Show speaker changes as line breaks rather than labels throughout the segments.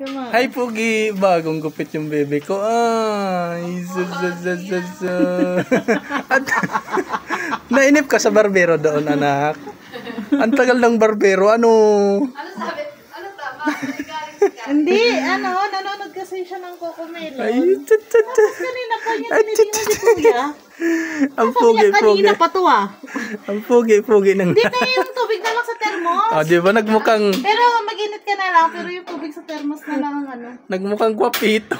Come on.
Hi, Pugi. Bagong gupit yung bebe ko. Ay, nainip ka sa barbero doon, anak. Ang tagal ng barbero. Ano?
Ano sabi? Ano tama?
Hindi, nanonood kasi siya ng Cocomelon.
Ay,
Tapos kanina pa niya tinitingnan si Kuya.
ang
Sabi niya,
pugi.
kanina pa to
Ang pugi ng...
Hindi na yung tubig na lang sa thermos.
Di ba nagmukhang...
Pero mag-init ka na lang, pero yung tubig sa thermos na lang ang
Nagmukhang gwapito.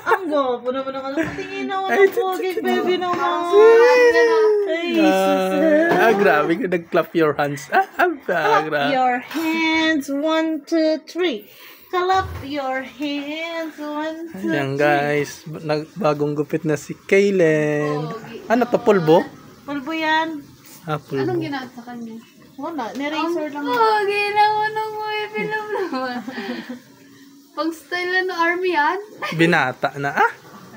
Ang gwapo naman ang patingin ako ng pogi, baby naman. Ay,
Grabe. Nag-clap your hands.
clap
Grabe.
your hands, 1, 2, 3. Clap your hands, 1, 2, 3.
Ayan guys, bagong gupit na si Kaylen. Ano to, pulbo?
Pulbo yan.
Pulbo.
Anong ginagawa sa kanya?
Wala, ni-razor lang.
Ginawa ng mga film naman. Pag style na army yan?
Binata na.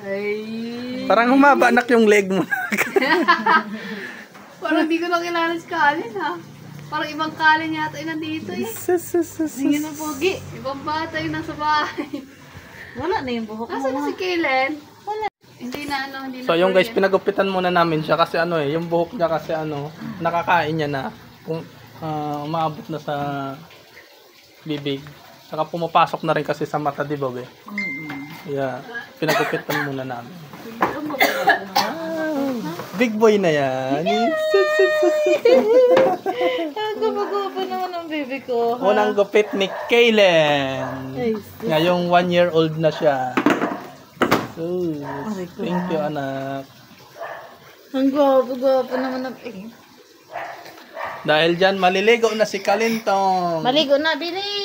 Ay.
Parang humaba anak yung leg mo.
Parang di ko nakilala si Kalin ha. Parang ibang Kalin yata yung nandito eh.
Sige na, pogi.
Ibang bata yung nasa bahay.
Wala na yung buhok
Nasaan
mo.
na si Kaylen?
Wala.
Hindi na hindi na.
So yung guys, pinagupitan muna namin siya kasi yung buhok niya kasi nakakain niya na. Kung umaabot na sa bibig. Saka pumapasok na rin kasi sa mata, di ba, be? Yeah, pinagupitan muna namin. Big boy na yan.
Ang gumagawa naman ang baby ko.
Unang gupit ni Kaylen. Ngayong 1-year-old na siya. So, thank you, anak.
Ang gwapo naman ang
Dahil dyan, maliligo na si Kalintong.
Maligo na, bilis!